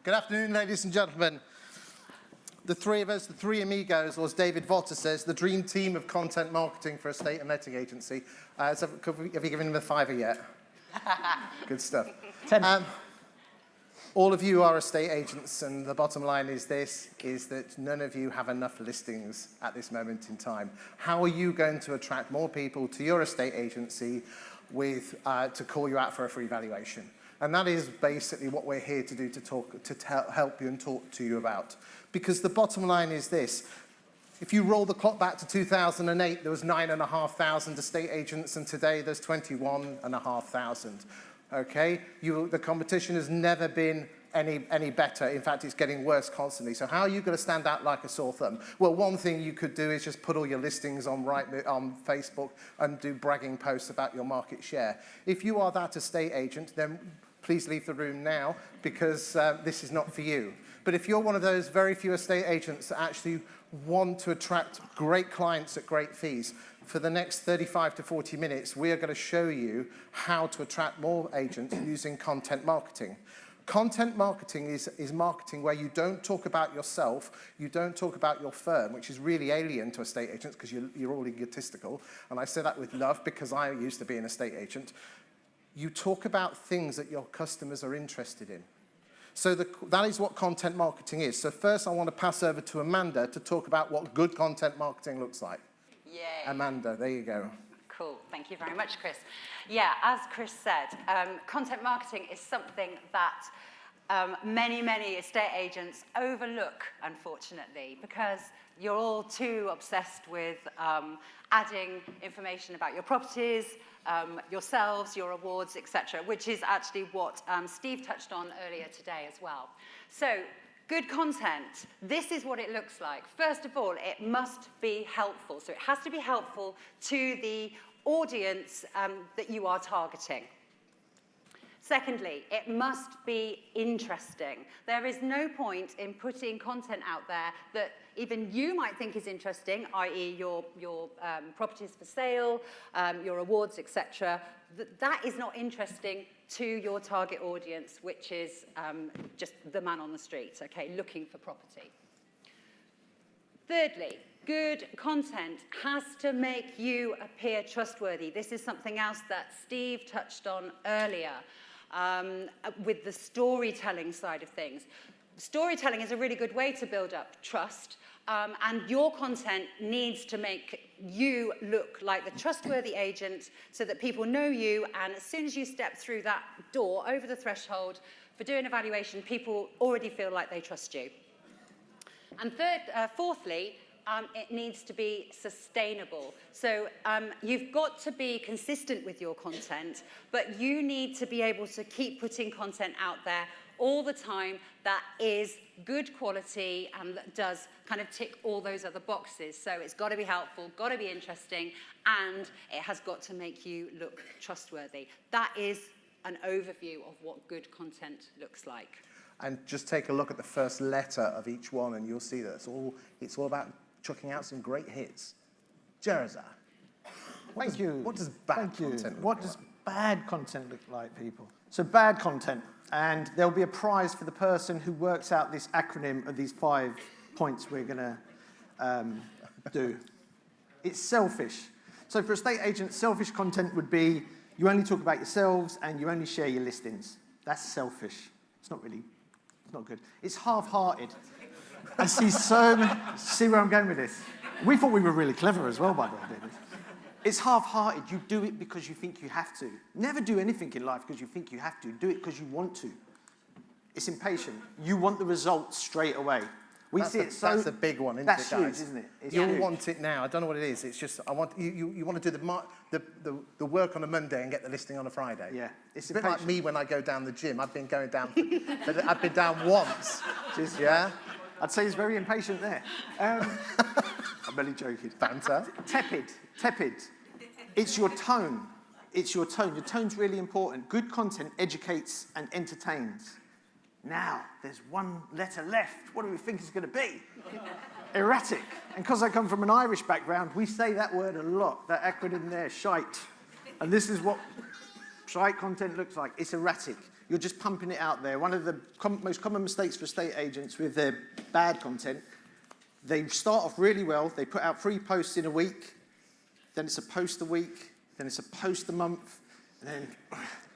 Good afternoon, ladies and gentlemen. The three of us, the three amigos, or as David Votter says, the dream team of content marketing for a estate and letting agency. Have you given him a $5 yet? Good stuff. 10. All of you are estate agents, and the bottom line is this, is that none of you have enough listings at this moment in time. How are you going to attract more people to your estate agency to call you out for a free valuation? And that is basically what we're here to do, to help you and talk to you about. Because the bottom line is this. If you roll the clock back to 2008, there was 9,500 estate agents, and today there's 21,500. Okay? The competition has never been any better. In fact, it's getting worse constantly. So how are you going to stand out like a sore thumb? Well, one thing you could do is just put all your listings on Facebook and do bragging posts about your market share. If you are that estate agent, then please leave the room now, because this is not for you. But if you're one of those very few estate agents that actually want to attract great clients at great fees, for the next 35 to 40 minutes, we are going to show you how to attract more agents using content marketing. Content marketing is marketing where you don't talk about yourself, you don't talk about your firm, which is really alien to estate agents because you're all egotistical. And I say that with love because I used to be an estate agent. You talk about things that your customers are interested in. So that is what content marketing is. So first I want to pass over to Amanda to talk about what good content marketing looks like. Yay. Amanda, there you go. Cool, thank you very much, Chris. Yeah, as Chris said, content marketing is something that many estate agents overlook, unfortunately, because you're all too obsessed with adding information about your properties, yourselves, your awards, etc., which is actually what Steve touched on earlier today as well. So, good content, this is what it looks like. First of all, it must be helpful. So it has to be helpful to the audience that you are targeting. Secondly, it must be interesting. There is no point in putting content out there that even you might think is interesting, i.e. your properties for sale, your awards, etc. That is not interesting to your target audience, which is just the man on the street, okay, looking for property. Thirdly, good content has to make you appear trustworthy. This is something else that Steve touched on earlier. With the storytelling side of things. Storytelling is a really good way to build up trust, and your content needs to make you look like the trustworthy agent so that people know you, and as soon as you step through that door, over the threshold for doing a valuation, people already feel like they trust you. And fourthly, it needs to be sustainable. So you've got to be consistent with your content, but you need to be able to keep putting content out there all the time that is good quality and that does kind of tick all those other boxes. So it's got to be helpful, got to be interesting, and it has got to make you look trustworthy. That is an overview of what good content looks like. And just take a look at the first letter of each one, and you'll see that it's all about chucking out some great hits. Jerazar. Thank you. What does bad content look like? What does bad content look like, people? So bad content, and there'll be a prize for the person who works out this acronym of these 5 points we're going to do. It's selfish. So for estate agents, selfish content would be you only talk about yourselves and you only share your listings. That's selfish. It's not good. It's half-hearted. I see where I'm going with this. We thought we were really clever as well, by the way, David. It's half-hearted. You do it because you think you have to. Never do anything in life because you think you have to. Do it because you want to. It's impatient. You want the results straight away. That's a big one, isn't it, guys? That's huge, isn't it? You all want it now. I don't know what it is. It's just you want to do the work on a Monday and get the listing on a Friday. Yeah, it's a bit like me when I go down the gym. I've been going down, I've been down once. Yeah. I'd say he's very impatient there. I'm only joking. Banter. Tepid. It's your tone. Your tone's really important. Good content educates and entertains. Now, there's one letter left. What do we think it's going to be? Erratic. And because I come from an Irish background, we say that word a lot, that acronym there, shite. And this is what right content looks like. It's erratic. You're just pumping it out there. One of the most common mistakes for estate agents with their bad content, they start off really well. They put out 3 posts in a week, then it's a post a week, then it's a post a month, and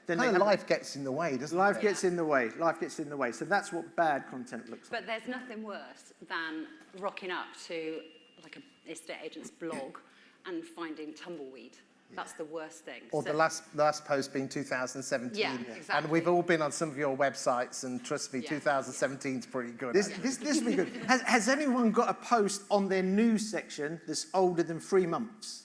then life gets in the way, doesn't it? Life gets in the way. Life gets in the way. So that's what bad content looks like. But there's nothing worse than rocking up to like an estate agent's blog and finding tumbleweed. That's the worst thing. Or the last post being 2017. Yeah, exactly. And we've all been on some of your websites, and trust me, Yeah. 2017 is pretty good. This will be good. Has anyone got a post on their news section that's older than 3 months?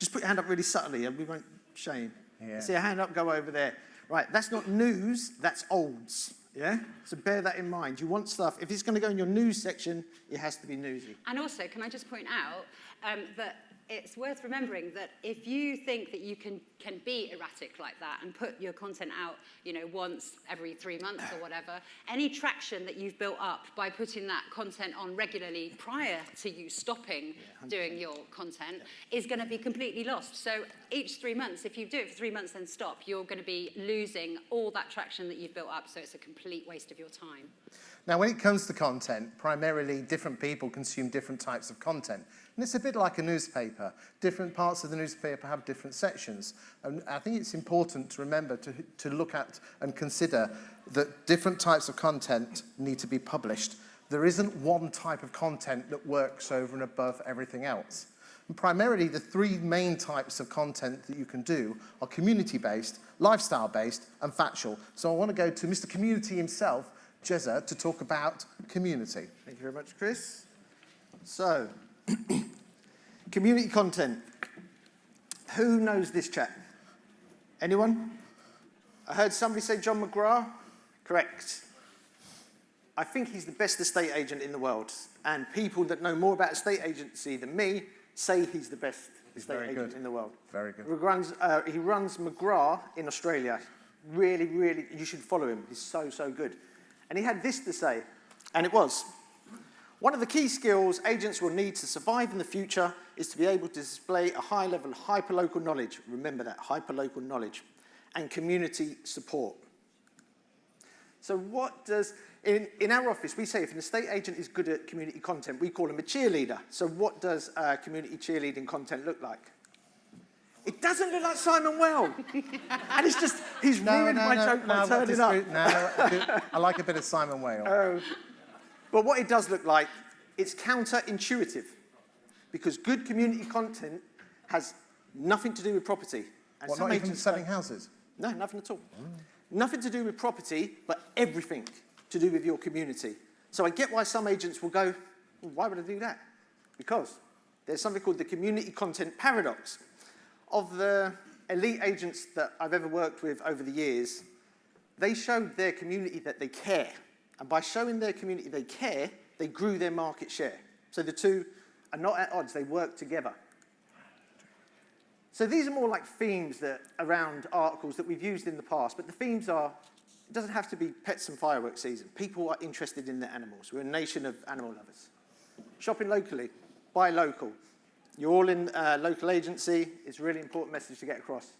Just put your hand up really subtly, and we won't shame. Yeah. See a hand up, go over there. Right, that's not news, that's olds. Yeah? So bear that in mind. You want stuff, if it's going to go in your news section, it has to be newsy. And also, can I just point out that it's worth remembering that if you think that you can be erratic like that and put your content out, once every 3 months or whatever, any traction that you've built up by putting that content on regularly prior to you stopping doing your content is going to be completely lost. So each 3 months, if you do it for 3 months then stop, you're going to be losing all that traction that you've built up. So it's a complete waste of your time. Now, when it comes to content, primarily different people consume different types of content. And it's a bit like a newspaper. Different parts of the newspaper have different sections. And I think it's important to remember to look at and consider that different types of content need to be published. There isn't one type of content that works over and above everything else. And primarily, the 3 main types of content that you can do are community-based, lifestyle-based, and factual. So I want to go to Mr. Community himself, Jezza, to talk about community. Thank you very much, Chris. So, community content. Who knows this chap? Anyone? I heard somebody say John McGrath. Correct. I think he's the best estate agent in the world. And people that know more about estate agency than me say he's the best estate agent in the world. Very good. He runs McGrath in Australia. Really, really, you should follow him. He's so, so good. And he had this to say, and it was, one of the key skills agents will need to survive in the future is to be able to display a high level of hyperlocal knowledge, remember that, hyperlocal knowledge, and community support. So what does, in our office, we say if an estate agent is good at community content, we call him a cheerleader. So what does community cheerleading content look like? It doesn't look like Simon Well. And it's just, he's ruined my joke by turning up. I like a bit of Simon Whale. But what it does look like, it's counterintuitive. Because good community content has nothing to do with property. And What, not even selling houses? No, nothing at all. Nothing to do with property, but everything to do with your community. So I get why some agents will go, well, why would I do that? Because there's something called the community content paradox. Of the elite agents that I've ever worked with over the years, they showed their community that they care. And by showing their community they care, they grew their market share. So the two are not at odds, they work together. So these are more like themes that around articles that we've used in the past, but the themes are, it doesn't have to be pets and fireworks season. People are interested in their animals. We're a nation of animal lovers. Shopping locally, buy local. You're all in a local agency. It's a really important message to get across.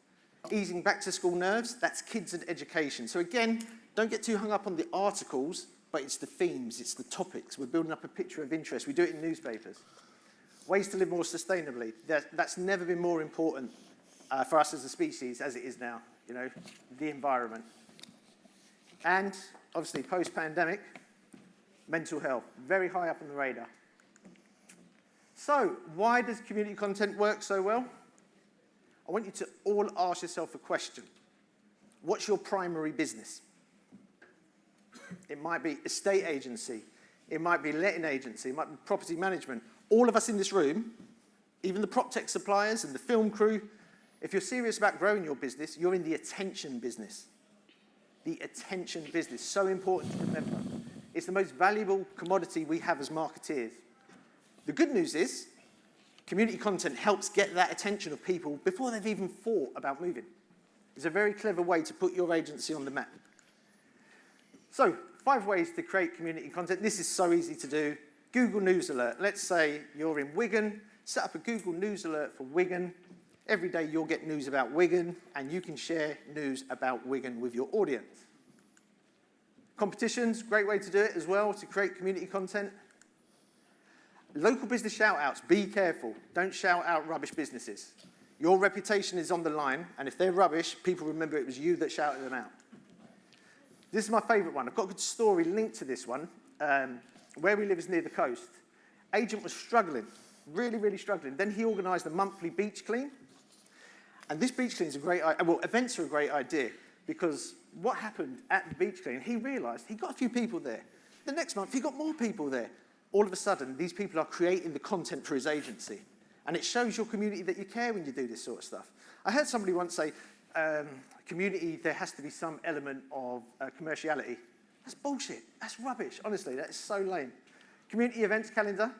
Easing back to school nerves, that's kids and education. So again, don't get too hung up on the articles, but it's the themes, it's the topics. We're building up a picture of interest. We do it in newspapers. Ways to live more sustainably. That's never been more important for us as a species as it is now, the environment. And obviously post-pandemic, mental health, very high up on the radar. So, why does community content work so well? I want you to all ask yourself a question. What's your primary business? It might be estate agency. It might be letting agency. It might be property management. All of us in this room, even the prop tech suppliers and the film crew, if you're serious about growing your business, you're in the attention business. The attention business, so important to remember. It's the most valuable commodity we have as marketeers. The good news is, community content helps get that attention of people before they've even thought about moving. It's a very clever way to put your agency on the map. So, 5 ways to create community content. This is so easy to do. Google News Alert. Let's say you're in Wigan, set up a Google News Alert for Wigan. every day you'll get news about Wigan, and you can share news about Wigan with your audience. Competitions, great way to do it as well, to create community content. Local business shout-outs, be careful. Don't shout out rubbish businesses. Your reputation is on the line, and if they're rubbish, people remember it was you that shouted them out. This is my favourite one. I've got a good story linked to this one. Where we live is near the coast. Agent was struggling, really, really struggling. Then he organised a monthly beach clean. And this beach clean is a great idea. Well, events are a great idea, because what happened at the beach clean, he realised he got a few people there. The next month, he got more people there. All of a sudden, these people are creating the content for his agency. And it shows your community that you care when you do this sort of stuff. I heard somebody once say, community, there has to be some element of commerciality. That's bullshit. That's rubbish. Honestly, that is so lame. Community events calendar.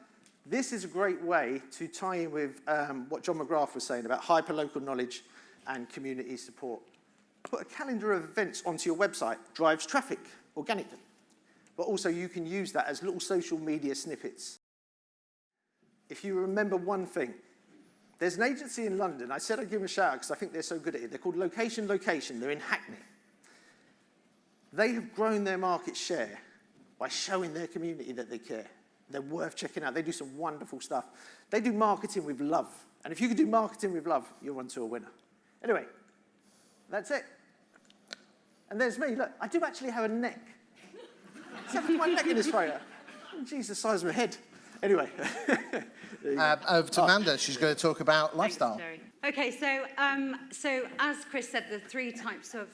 This is a great way to tie in with what John McGrath was saying about hyper-local knowledge and community support. Put a calendar of events onto your website, drives traffic organically. But also you can use that as little social media snippets. If you remember one thing, there's an agency in London. I said I'd give them a shout out because I think they're so good at it. They're called Location. They're in Hackney. They have grown their market share by showing their community that they care. They're worth checking out. They do some wonderful stuff. They do marketing with love. And if you can do marketing with love, you're onto a winner. Anyway, that's it. And there's me. Look, I do actually have a neck. Except for my neck in this photo. Jeez, the size of my head. Anyway. Over to Amanda. She's going to talk about lifestyle. Thanks, Jerry. Okay, so as Chris said, the three types of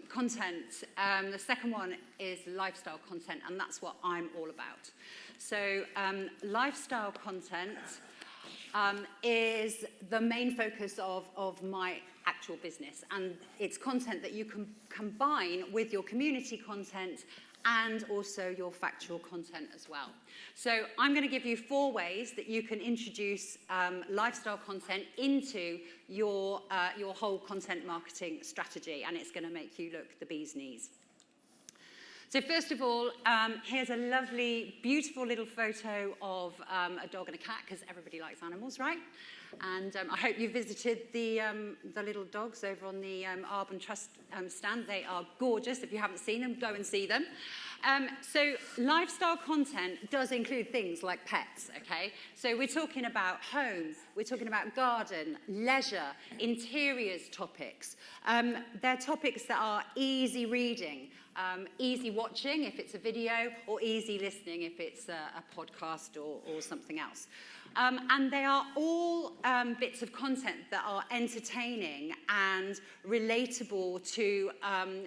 content. The second one is lifestyle content, and that's what I'm all about. So lifestyle content is the main focus of my actual business, and it's content that you can combine with your community content and also your factual content as well. So I'm going to give you 4 ways that you can introduce lifestyle content into your whole content marketing strategy, and it's going to make you look the bee's knees. So first of all, here's a lovely, beautiful little photo of a dog and a cat, because everybody likes animals, right? And I hope you visited the little dogs over on the Arbon Trust stand. They are gorgeous. If you haven't seen them, go and see them. So lifestyle content does include things like pets, okay? So we're talking about home, we're talking about garden, leisure, interiors topics. They're topics that are easy reading, easy watching if it's a video, or easy listening if it's a podcast or something else. And they are all bits of content that are entertaining and relatable to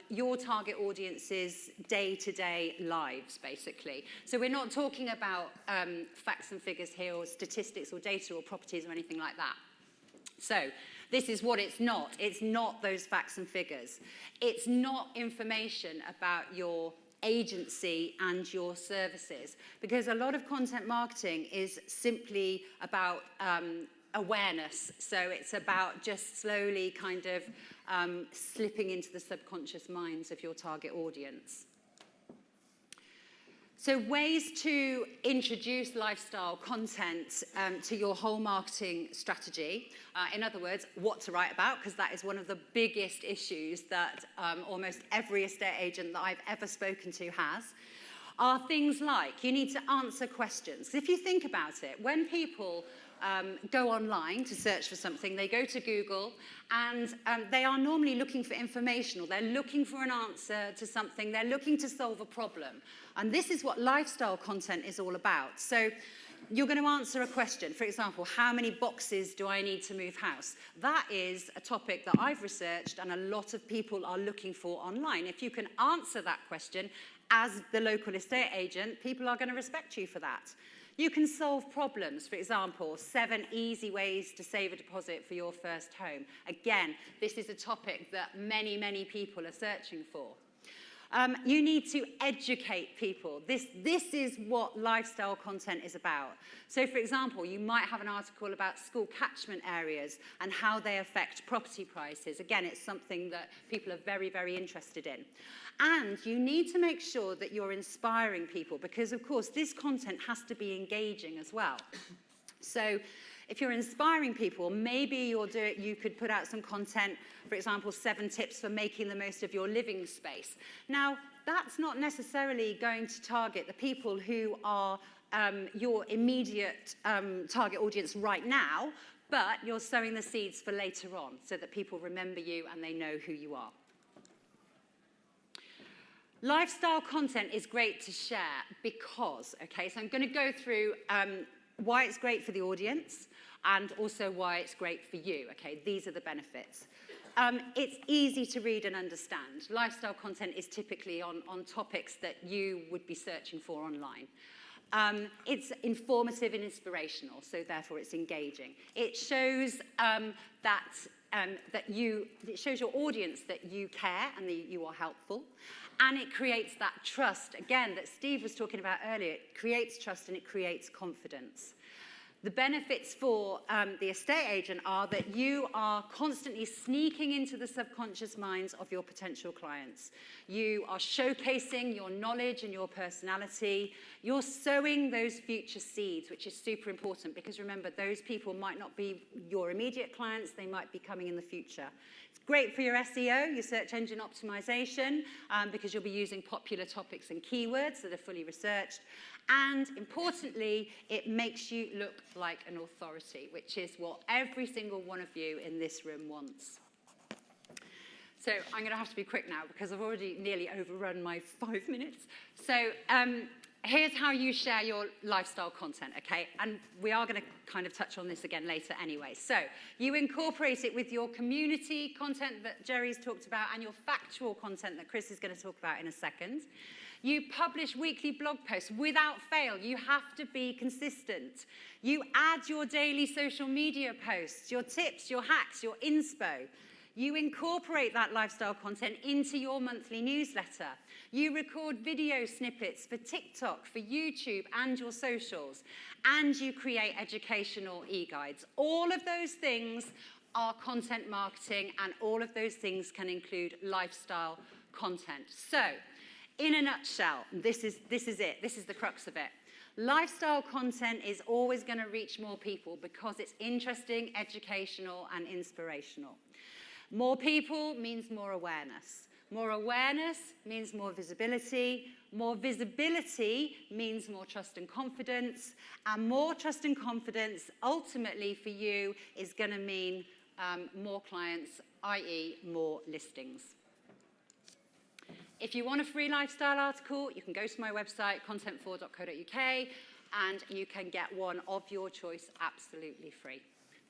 your target audience's day-to-day lives, basically. So we're not talking about facts and figures here, or statistics or data or properties or anything like that. So this is what it's not. It's not those facts and figures. It's not information about your agency and your services, because a lot of content marketing is simply about awareness. So it's about just slowly kind of slipping into the subconscious minds of your target audience. So ways to introduce lifestyle content to your whole marketing strategy. In other words, what to write about, because that is one of the biggest issues that almost every estate agent that I've ever spoken to has, are things like you need to answer questions. If you think about it, when people go online to search for something, they go to Google, and they are normally looking for information, or they're looking for an answer to something, they're looking to solve a problem. And this is what lifestyle content is all about. So you're going to answer a question. For example, how many boxes do I need to move house? That is a topic that I've researched and a lot of people are looking for online. If you can answer that question as the local estate agent, people are going to respect you for that. You can solve problems. For example, 7 easy ways to save a deposit for your first home. Again, this is a topic that many, many people are searching for. You need to educate people. This is what lifestyle content is about. So, for example, you might have an article about school catchment areas and how they affect property prices. Again, it's something that people are very, very interested in. And you need to make sure that you're inspiring people, because, of course, this content has to be engaging as well. So If you're inspiring people, maybe you could put out some content, for example, 7 tips for making the most of your living space. Now, that's not necessarily going to target the people who are your immediate target audience right now, but you're sowing the seeds for later on so that people remember you and they know who you are. Lifestyle content is great to share because, okay, so I'm going to go through why it's great for the audience and also why it's great for you, okay? These are the benefits. It's easy to read and understand. Lifestyle content is typically on topics that you would be searching for online. It's informative and inspirational, so therefore it's engaging. It shows it shows your audience that you care and that you are helpful. And it creates that trust, again, that Steve was talking about earlier. It creates trust and it creates confidence. The benefits for the estate agent are that you are constantly sneaking into the subconscious minds of your potential clients. You are showcasing your knowledge and your personality. You're sowing those future seeds, which is super important because remember, those people might not be your immediate clients. They might be coming in the future. It's great for your SEO, your search engine optimization, because you'll be using popular topics and keywords that are fully researched. And importantly, it makes you look like an authority, which is what every single one of you in this room wants. So I'm going to have to be quick now because I've already nearly overrun my 5 minutes. So here's how you share your lifestyle content, okay? And we are going to kind of touch on this again later anyway. So you incorporate it with your community content that Jerry's talked about and your factual content that Chris is going to talk about in a second. You publish weekly blog posts without fail. You have to be consistent. You add your daily social media posts, your tips, your hacks, your inspo. You incorporate that lifestyle content into your monthly newsletter. You record video snippets for TikTok, for YouTube, and your socials. And you create educational e-guides. All of those things are content marketing, and all of those things can include lifestyle content. So, in a nutshell, this is it. This is the crux of it. Lifestyle content is always going to reach more people because it's interesting, educational, and inspirational. More people means more awareness. More awareness means more visibility. More visibility means more trust and confidence. And more trust and confidence, ultimately for you, is going to mean more clients, i.e. more listings. If you want a free lifestyle article, you can go to my website, content4.co.uk, and you can get one of your choice absolutely free.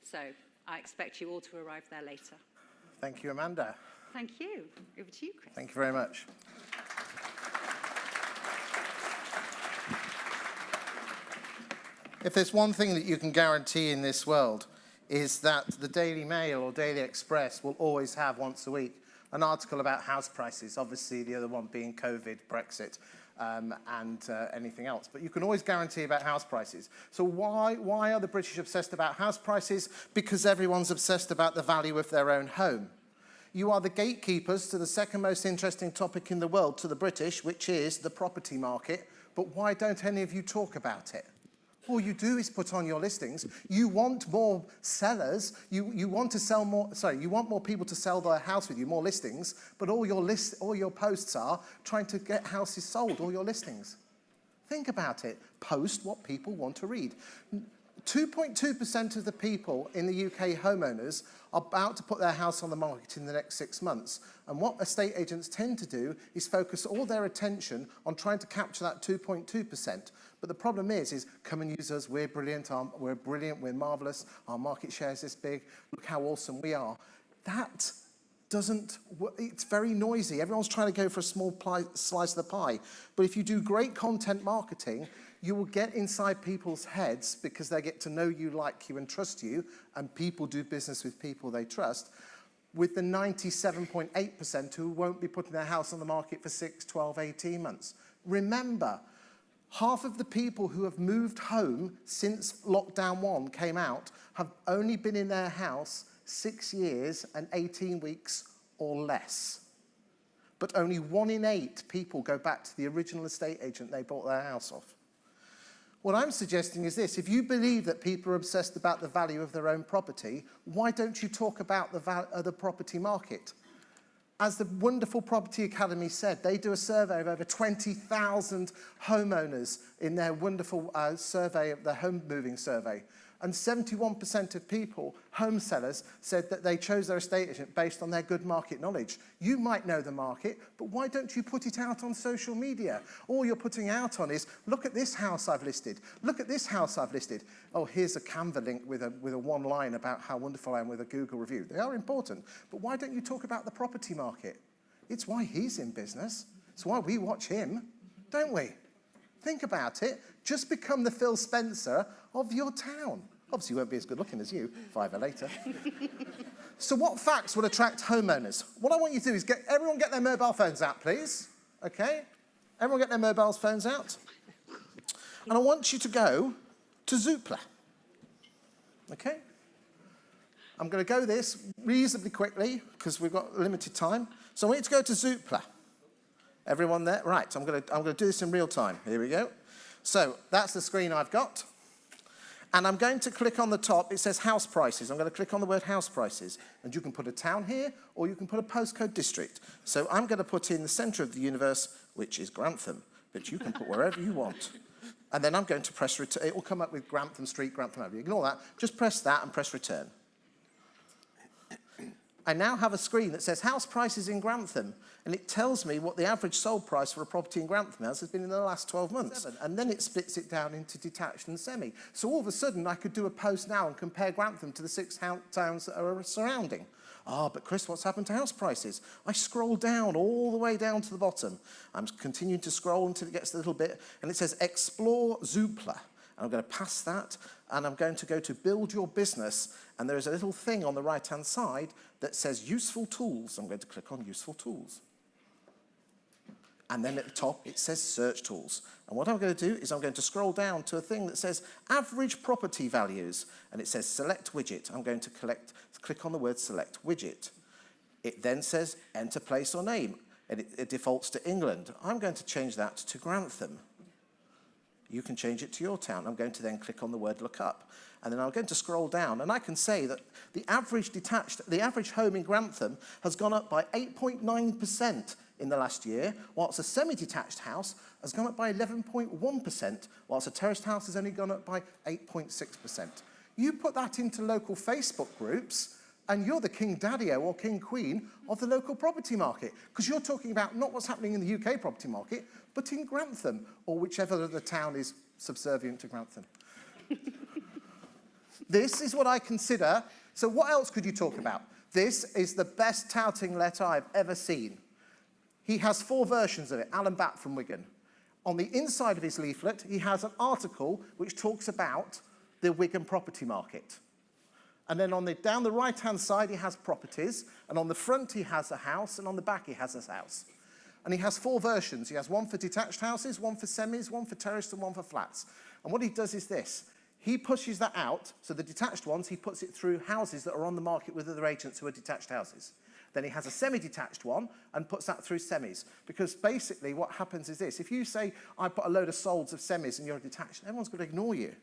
So I expect you all to arrive there later. Thank you, Amanda. Thank you. Over to you, Chris. Thank you very much. If there's one thing that you can guarantee in this world is that the Daily Mail or Daily Express will always have once a week an article about house prices, obviously the other one being COVID, Brexit, and anything else. But you can always guarantee about house prices. So why are the British obsessed about house prices? Because everyone's obsessed about the value of their own home. You are the gatekeepers to the second most interesting topic in the world to the British, which is the property market. But why don't any of you talk about it? All you do is put on your listings. You want more sellers. You want to sell more. Sorry, you want more people to sell their house with you, more listings. But all your posts are trying to get houses sold. All your listings. Think about it. Post what people want to read. 2.2% of the people in the UK homeowners are about to put their house on the market in the next 6 months. And what estate agents tend to do is focus all their attention on trying to capture that 2.2%. But the problem is come and use us, we're brilliant, we're marvellous, our market share is this big, look how awesome we are. That doesn't, it's very noisy. Everyone's trying to go for a small slice of the pie. But if you do great content marketing, you will get inside people's heads because they get to know you, like you, and trust you, and people do business with people they trust, with the 97.8% who won't be putting their house on the market for 6, 12, 18 months. Remember, half of the people who have moved home since lockdown 1 came out have only been in their house 6 years and 18 weeks or less. But only 1 in 8 people go back to the original estate agent they bought their house off. What I'm suggesting is this: if you believe that people are obsessed about the value of their own property, why don't you talk about the property market? As the wonderful Property Academy said, they do a survey of over 20,000 homeowners in their wonderful survey, of the home moving survey. And 71% of people, home sellers, said that they chose their estate agent based on their good market knowledge. You might know the market, but why don't you put it out on social media? All you're putting out on is, look at this house I've listed. Look at this house I've listed. Oh, here's a Canva link with a one line about how wonderful I am with a Google review. They are important, but why don't you talk about the property market? It's why he's in business. It's why we watch him, don't we? Think about it. Just become the Phil Spencer of your town. Obviously, you won't be as good looking as you 5 years later. So what facts would attract homeowners? What I want you to do is everyone get their mobile phones out, please. Okay? Everyone get their mobile phones out. And I want you to go to Zoopla. Okay? I'm going to go this reasonably quickly because we've got limited time. So I want you to go to Zoopla. Everyone there? Right, I'm going to do this in real time. Here we go. So that's the screen I've got. And I'm going to click on the top. It says house prices. I'm going to click on the word house prices. And you can put a town here, or you can put a postcode district. So I'm going to put in the centre of the universe, which is Grantham. But you can put wherever you want. And then I'm going to press return. It will come up with Grantham Street, Grantham Avenue. Ignore that. Just press that and press return. I now have a screen that says house prices in Grantham, and it tells me what the average sold price for a property in Grantham has been in the last 12 months. And then it splits it down into detached and semi. So all of a sudden, I could do a post now and compare Grantham to the 6 towns that are surrounding. Ah, but Chris, what's happened to house prices? I scroll down, all the way down to the bottom. I'm continuing to scroll until it gets a little bit, and it says Explore Zoopla. And I'm going to pass that, and I'm going to go to Build Your Business, and there is a little thing on the right-hand side that says Useful Tools. I'm going to click on Useful Tools. And then at the top, it says Search Tools. And what I'm going to do is I'm going to scroll down to a thing that says Average Property Values, and it says Select Widget. I'm going to click on the word Select Widget. It then says Enter Place or Name, and it defaults to England. I'm going to change that to Grantham. You can change it to your town. I'm going to then click on the word Look Up. And then I'm going to scroll down, and I can say that the average home in Grantham has gone up by 8.9% in the last year, whilst a semi-detached house has gone up by 11.1%, whilst a terraced house has only gone up by 8.6%. You put that into local Facebook groups, and you're the king daddy-o or king queen of the local property market, because you're talking about not what's happening in the UK property market, but in Grantham, or whichever other town is subservient to Grantham. This is what I consider. So what else could you talk about? This is the best touting letter I've ever seen. He has 4 versions of it, Alan Batt from Wigan. On the inside of his leaflet, he has an article which talks about the Wigan property market. And then down the right-hand side, he has properties. And on the front, he has a house. And on the back, he has a house. And he has 4 versions. He has one for detached houses, one for semis, one for terraced, and one for flats. And what he does is this. He pushes that out. So the detached ones, he puts it through houses that are on the market with other agents who are detached houses. Then he has a semi-detached one and puts that through semis. Because basically what happens is this. If you say, I put a load of solds of semis and you're detached, everyone's going to ignore you.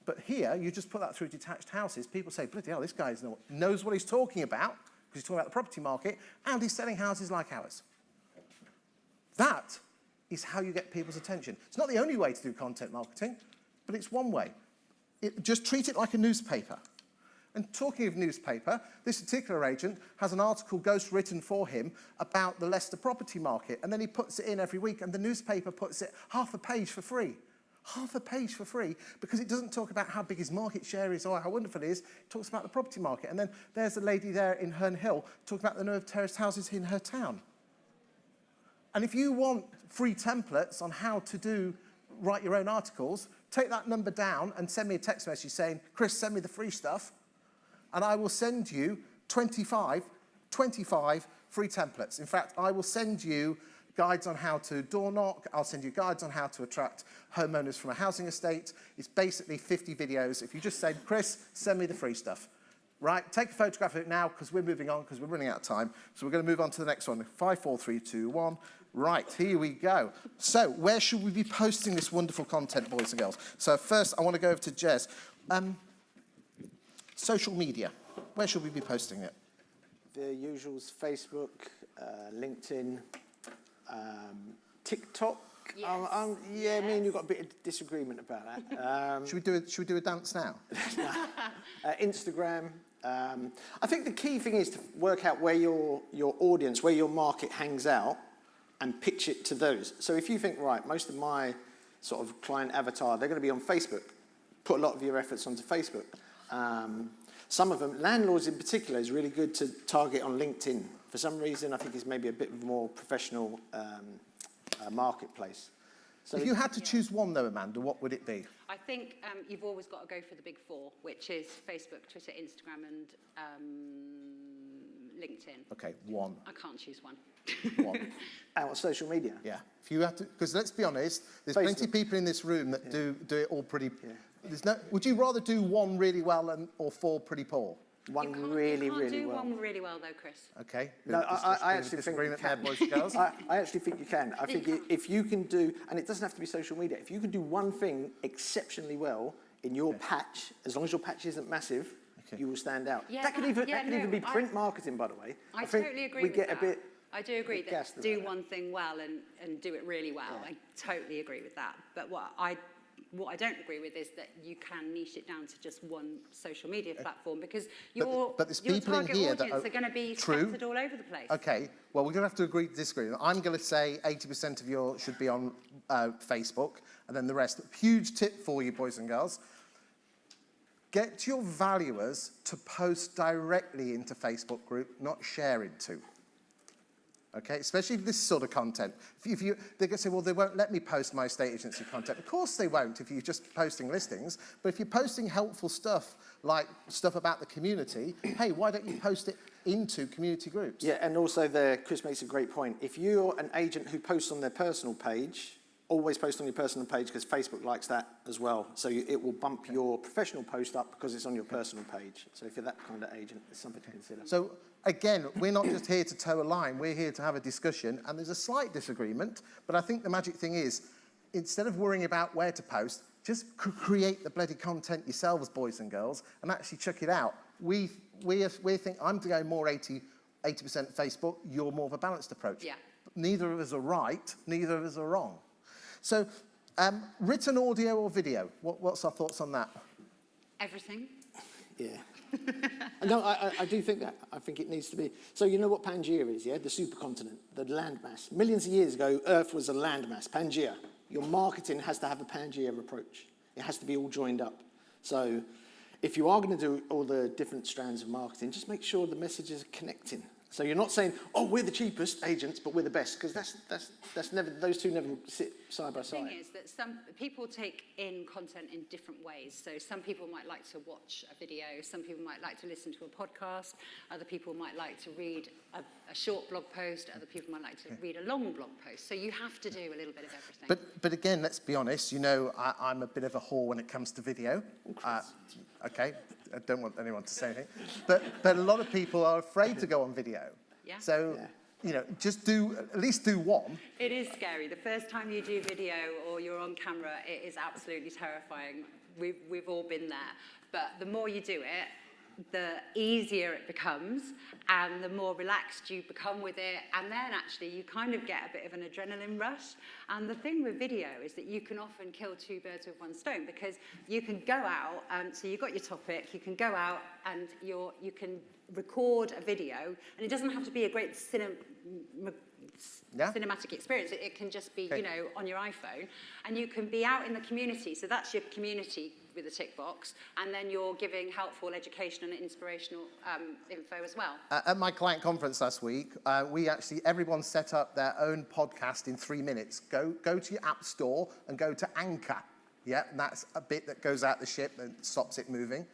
But here, you just put that through detached houses. People say, bloody hell, this guy knows what he's talking about, because he's talking about the property market, and he's selling houses like ours. That is how you get people's attention. It's not the only way to do content marketing, but it's one way. Just treat it like a newspaper. And talking of newspaper, this particular agent has an article ghost-written for him about the Leicester property market, and then he puts it in every week, and the newspaper puts it half a page for free. Half a page for free, because it doesn't talk about how big his market share is or how wonderful it is. It talks about the property market. And then there's a lady there in Herne Hill talking about the number of terraced houses in her town. And if you want free templates on how to write your own articles, take that number down and send me a text message saying, Chris, send me the free stuff, and I will send you 25 free templates. In fact, I will send you guides on how to door knock. I'll send you guides on how to attract homeowners from a housing estate. It's basically 50 videos. If you just say, Chris, send me the free stuff. Right, take a photograph of it now because we're moving on because we're running out of time. So we're going to move on to the next one. 5, 4, 3, 2, 1. Right, here we go. So where should we be posting this wonderful content, boys and girls? So first, I want to go over to Jez. Social media. Where should we be posting it? The usuals: Facebook, LinkedIn, TikTok. Yes. Yeah, me and you've got a bit of disagreement about that. Should we do a dance now? Instagram. I think the key thing is to work out where your audience, where your market hangs out, and pitch it to those. So if you think, right, most of my sort of client avatar, they're going to be on Facebook, put a lot of your efforts onto Facebook. Some of them, landlords in particular, is really good to target on LinkedIn. For some reason, I think it's maybe a bit more professional marketplace. So if you had to choose one, though, Amanda, what would it be? I think you've always got to go for the big four, which is Facebook, Twitter, Instagram, and LinkedIn. Okay, one. I can't choose one. One. Out social media. Yeah. If you have to, because let's be honest, there's plenty of people in this room that do it all pretty. Yeah. There's no. Would you rather do one really well or 4 pretty poor? One You really, can't really do well. one really well, though, Chris. Okay. No, I actually think you there, can. boys and girls. I actually think you can. I think if you can do, and it doesn't have to be social media, if you can do one thing exceptionally well in your patch, as long as your patch isn't massive, you will stand out. Yeah, that could even be print marketing, by the way. I think totally agree we with get that. a bit. I do agree that gassed do about one thing well and do it really well. Yeah. I totally agree with that. But what I don't agree with is that you can niche it down to just one social media platform because your there's your people in target here that audience are going to be true. scattered all over the place. Okay, well, we're going to have to agree to disagree. I'm going to say 80% of your should be on Facebook, and then the rest. Huge tip for you, boys and girls. Get your valuers to post directly into Facebook group, not share into. Okay, especially this sort of content. They're going to say, well, they won't let me post my estate agency content. Of course they won't if you're just posting listings. But if you're posting helpful stuff, like stuff about the community, hey, why don't you post it into community groups? Yeah, and also Chris makes a great point. If you're an agent who posts on their personal page, always post on your personal page because Facebook likes that as well. So it will bump your professional post up because it's on your personal page. So if you're that kind of agent, it's something to consider. So again, we're not just here to toe a line, we're here to have a discussion, and there's a slight disagreement, but I think the magic thing is, instead of worrying about where to post, just create the bloody content yourselves, boys and girls, and actually check it out. We think I'm going more 80% Facebook, you're more of a balanced approach. Yeah. Neither of us are right, neither of us are wrong. So, written audio or video, what's our thoughts on that? Everything. Yeah. No, I do think that. I think it needs to be. So you know what Pangea is, yeah? The supercontinent, the landmass. Millions of years ago, Earth was a landmass, Pangea. Your marketing has to have a Pangea approach. It has to be all joined up. So if you are going to do all the different strands of marketing, just make sure the messages are connecting. So you're not saying, oh, we're the cheapest agents, but we're the best, because that's never, those two never sit side by side. The thing is that some people take in content in different ways. So some people might like to watch a video, some people might like to listen to a podcast, other people might like to read a short blog post, other people might like to read a long blog post. So you have to do a little bit of everything. But again, let's be honest, you know, I'm a bit of a whore when it comes to video. Okay, I don't want anyone to say anything. But a lot of people are afraid to go on video. Yeah. So, you know, at least do one. It is scary. The first time you do video or you're on camera, it is absolutely terrifying. We've all been there. But the more you do it, the easier it becomes and the more relaxed you become with it, and then actually you kind of get a bit of an adrenaline rush. And the thing with video is that you can often kill 2 birds with one stone, because you can go out, so you've got your topic, you can go out and you can record a video, and it doesn't have to be a great cinematic experience. It can just be, you know, on your iPhone, and you can be out in the community. So that's your community with a tick box, and then you're giving helpful educational and inspirational info as well. At my client conference last week, everyone set up their own podcast in 3 minutes. Go to your app store and go to Anchor. Yeah, and that's a bit that goes out the ship and stops it moving.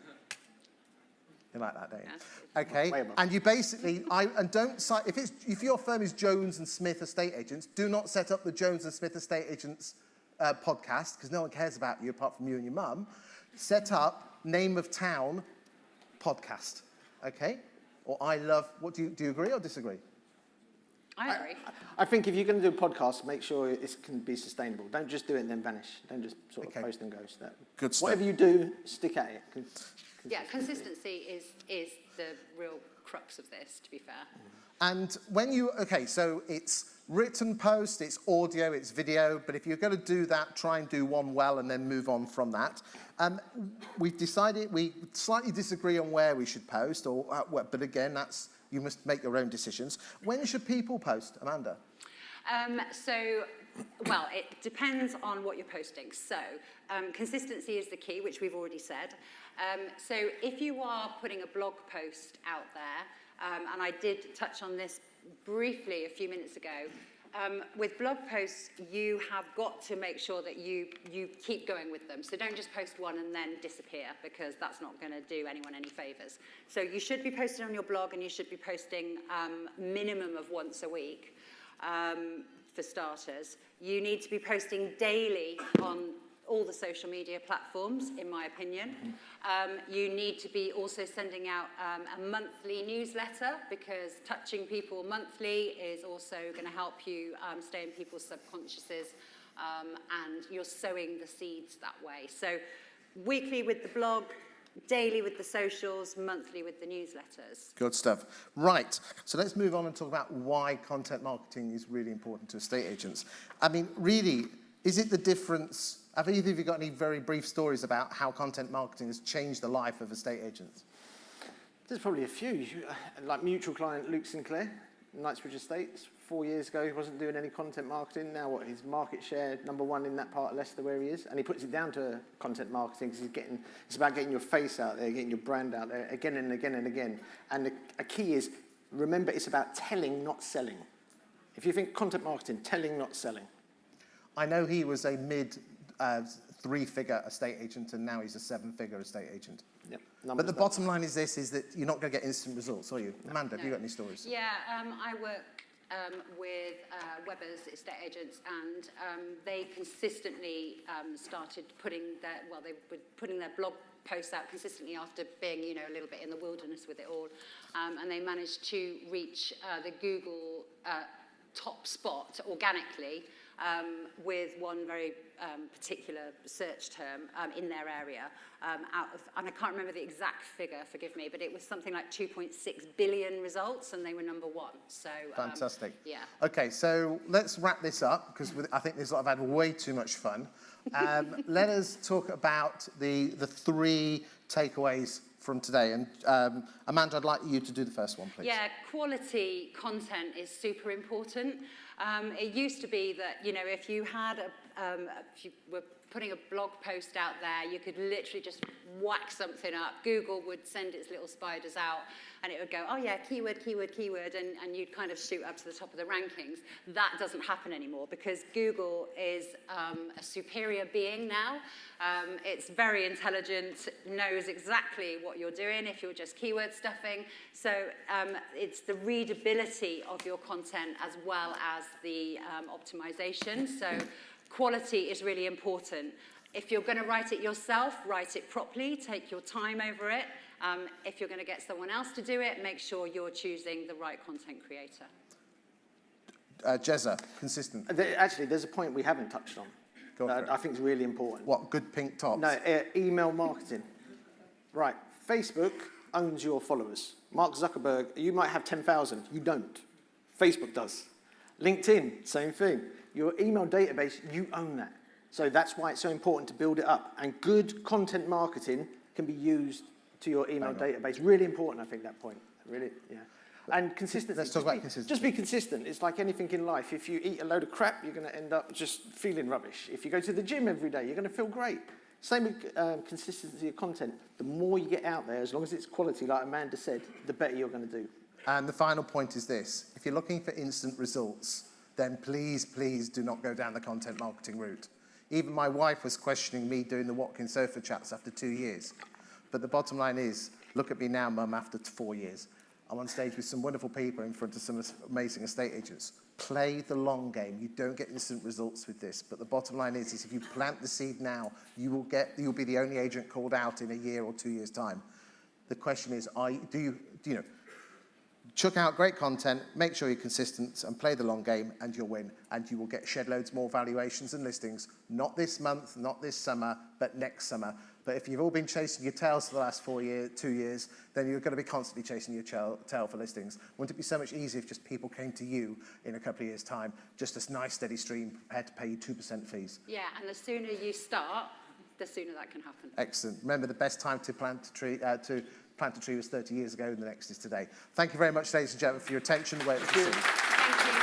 You like that, don't you? Yeah. Okay, and you basically, if your firm is Jones and Smith Estate Agents, do not set up the Jones and Smith Estate Agents podcast, because no one cares about you apart from you and your mum. Set up name of town podcast. Okay. Or I love, what do you agree or disagree? I agree. I think if you're going to do a podcast, make sure it can be sustainable. Don't just do it and then vanish. Don't just sort of post and ghost that. Good stuff. Whatever you do, stick at it. Yeah, consistency is the real crux of this, to be fair. And when you, okay, so it's written post, it's audio, it's video, but if you're going to do that, try and do one well and then move on from that. We've decided, we slightly disagree on where we should post, but again, you must make your own decisions. When should people post, Amanda? Well, it depends on what you're posting. So, consistency is the key, which we've already said. So, if you are putting a blog post out there, and I did touch on this briefly a few minutes ago, with blog posts, you have got to make sure that you keep going with them. So don't just post one and then disappear, because that's not going to do anyone any favours. So you should be posting on your blog, and you should be posting minimum of once a week. For starters, you need to be posting daily on all the social media platforms, in my opinion. You need to be also sending out a monthly newsletter, because touching people monthly is also going to help you stay in people's subconsciouses, and you're sowing the seeds that way. So weekly with the blog, daily with the socials, monthly with the newsletters. Good stuff. Right, so let's move on and talk about why content marketing is really important to estate agents. I mean, really, is it the difference? Have either of you got any very brief stories about how content marketing has changed the life of estate agents? There's probably a few. Like mutual client Luke Sinclair, Knightsbridge Estates, 4 years ago, he wasn't doing any content marketing. Now what, his market share, #1 in that part of Leicester where he is. And he puts it down to content marketing, because it's about getting your face out there, getting your brand out there again and again and again. And a key is, remember, it's about telling, not selling. If you think content marketing, telling, not selling. I know he was a mid-3-figure estate agent, and now he's a 7-figure estate agent. Yep. But the bottom line is this, is that you're not going to get instant results, are you? Amanda, have you got any stories? Yeah, I work with Weber's estate agents, and they consistently started putting they were putting their blog posts out consistently after being, a little bit in the wilderness with it all, and they managed to reach the Google top spot organically with one very particular search term in their area, and I can't remember the exact figure, forgive me, but it was something like 2.6 billion results, and they were #1. So fantastic. Yeah. Okay, so let's wrap this up, because I think this lot have had way too much fun. Let us talk about the 3 takeaways from today. And Amanda, I'd like you to do the first one, please. Yeah, quality content is super important. It used to be that, if you were putting a blog post out there, you could literally just whack something up. Google would send its little spiders out, and it would go, oh yeah, keyword, keyword, keyword, and you'd kind of shoot up to the top of the rankings. That doesn't happen anymore, because Google is a superior being now. It's very intelligent, knows exactly what you're doing if you're just keyword stuffing. So it's the readability of your content as well as the optimization. So quality is really important. If you're going to write it yourself, write it properly, take your time over it. If you're going to get someone else to do it, make sure you're choosing the right content creator. Jezza, consistent. Actually, there's a point we haven't touched on that I think is really important. What, good pink tops? No, email marketing. Right, Facebook owns your followers. Mark Zuckerberg, you might have 10,000. You don't. Facebook does. LinkedIn, same thing. Your email database, you own that. So that's why it's so important to build it up. And good content marketing can be used to your email database. Really important, I think, that point. Really, yeah. And consistency. Let's talk about consistency. Just be consistent. It's like anything in life. If you eat a load of crap, you're going to end up just feeling rubbish. If you go to the gym every day, you're going to feel great. Same with consistency of content. The more you get out there, as long as it's quality, like Amanda said, the better you're going to do. And the final point is this. If you're looking for instant results, then please, please do not go down the content marketing route. Even my wife was questioning me doing the Watkin sofa chats after 2 years. But the bottom line is, look at me now, Mum, after 4 years. I'm on stage with some wonderful people in front of some amazing estate agents. Play the long game. You don't get instant results with this. But the bottom line is if you plant the seed now, you'll be the only agent called out in a year or 2 years' time. The question is, do you chuck out great content, make sure you're consistent and play the long game, and you'll win. And you will get shed loads more valuations and listings, not this month, not this summer, but next summer. But if you've all been chasing your tails for the last 2 years, then you're going to be constantly chasing your tail for listings. Wouldn't it be so much easier if just people came to you in a couple of years' time, just a nice steady stream, prepared to pay you 2% fees? Yeah, and the sooner you start, the sooner that can happen. Excellent. Remember, the best time to plant a tree was 30 years ago, and the next is today. Thank you very much, ladies and gentlemen, for your attention. Thank you.